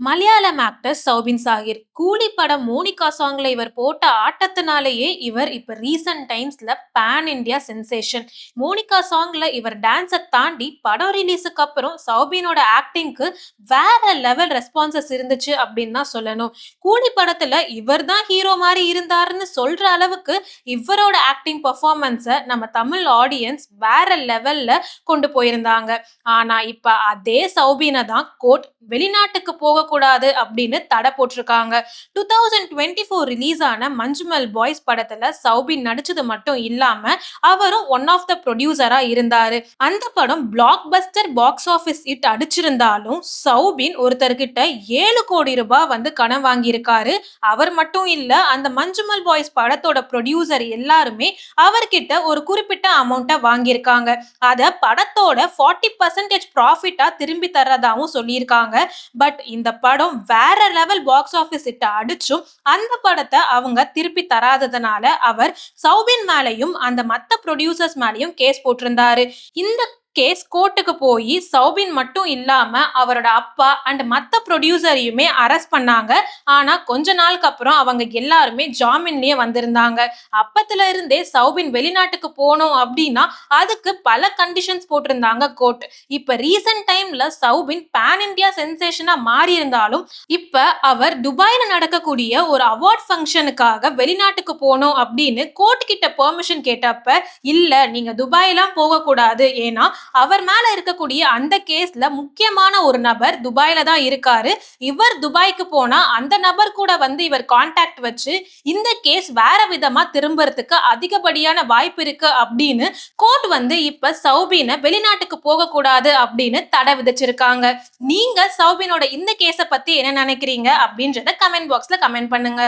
Malayalam actor Soubin Zakir. கூலி படம் Monica சாங்ல இவர் போட்ட ஆட்டத்தினாலேயே இவர் இப்ப ரீசன்ட் டைம்ஸ்ல பேன் இண்டியா சென்சேஷன். மோனிகா சாங்ல இவர் டான்ஸ தாண்டி படம் ரிலீஸுக்கு அப்புறம் சௌபினோட ஆக்டிங்க்கு வேற லெவல் ரெஸ்பான்சஸ் இருந்துச்சு அப்படின்னு தான் சொல்லணும். கூலி படத்துல இவர் தான் ஹீரோ மாதிரி இருந்தாருன்னு சொல்ற அளவுக்கு இவரோட ஆக்டிங் பெர்ஃபார்மன்ஸ நம்ம தமிழ் ஆடியன்ஸ் வேற லெவல்ல கொண்டு போயிருந்தாங்க. ஆனா இப்ப அதே சௌபினை தான் கோர்ட் வெளிநாட்டுக்கு போகக்கூடாது அப்படின்னு தடை போட்டிருக்காங்க. 2024 ரிலீஸ் ஆன மஞ்சுமல் பாய்ஸ் படத்துல சௌபின் நடிச்சது மட்டும் இல்லாம அவரும் ஒன் ஆஃப் த ப்ரொடியூசரா இருந்தாரு. அந்த படம் blockbuster box office hit அடிச்சிருந்தாலும் சௌபின் ஒருத்தர்கிட்ட 7 கோடி ரூபாய் வந்து கடன் வாங்கியிருக்காரு. அவர் மட்டும் இல்ல, அந்த மஞ்சுமல் பாய்ஸ் படத்தோட ப்ரொடியூசர் எல்லாருமே அவர்கிட்ட ஒரு குறிப்பிட்ட அமௌண்ட்டை வாங்கியிருக்காங்க. அத படத்தோட 40% ப்ராஃபிட்டா திரும்பி தர்றதாவும் சொல்லியிருக்காங்க. பட் இந்த படம் வேற லெவல் பாக்ஸ் ஆபீஸ் ஹிட் அடிச்சும் அந்த படத்தை அவங்க திருப்பி தராததுனால அவர் சௌபின் மேலையும் அந்த மத்த ப்ரொடியூசர்ஸ் மேலையும் கேஸ் போட்டிருந்தாரு. இந்த கேஸ் கோர்ட்டுக்கு போய் சௌபின் மட்டும் இல்லாம அவரோட அப்பா அண்ட் மத்த ப்ரொடியூசரையுமே அரெஸ்ட் பண்ணாங்க. ஆனா கொஞ்ச நாளுக்கு அப்புறம் அவங்க எல்லாருமே ஜாமீன்லயே வந்திருந்தாங்க. அப்பத்துல இருந்தே சௌபின் வெளிநாட்டுக்கு போகணும் அப்படின்னா அதுக்கு பல கண்டிஷன்ஸ் போட்டிருந்தாங்க கோர்ட். இப்ப ரீசன்ட் டைம்ல சௌபின் பேன் இந்தியா சென்சேஷனா மாறி இருந்தாலும் இப்ப அவர் துபாயில நடக்கக்கூடிய ஒரு அவார்ட் ஃபங்க்ஷனுக்காக வெளிநாட்டுக்கு போகணும் அப்படின்னு கோர்ட் கிட்ட பெர்மிஷன் கேட்டப்ப இல்ல, நீங்க துபாயெல்லாம் போக கூடாது, ஏன்னா அவர் மேல இருக்கக்கூடிய அந்த கேஸ்ல முக்கியமான ஒரு நபர் துபாயில தான் இருக்காரு. இவர் துபாய்க்கு போனா அந்த நபர் கூட வந்து இவர் கான்டாக்ட் வச்சு இந்த கேஸ் வேற விதமா திரும்புறதுக்கு அதிகப்படியான வாய்ப்பு இருக்கு அப்படின்னு கோர்ட் வந்து இப்ப சௌபினை வெளிநாட்டுக்கு போக கூடாது அப்படின்னு தடை விதிச்சிருக்காங்க. நீங்க சௌபினோட இந்த கேஸ பத்தி என்ன நினைக்கிறீங்க அப்படின்றத கமெண்ட் பாக்ஸ்ல கமெண்ட் பண்ணுங்க.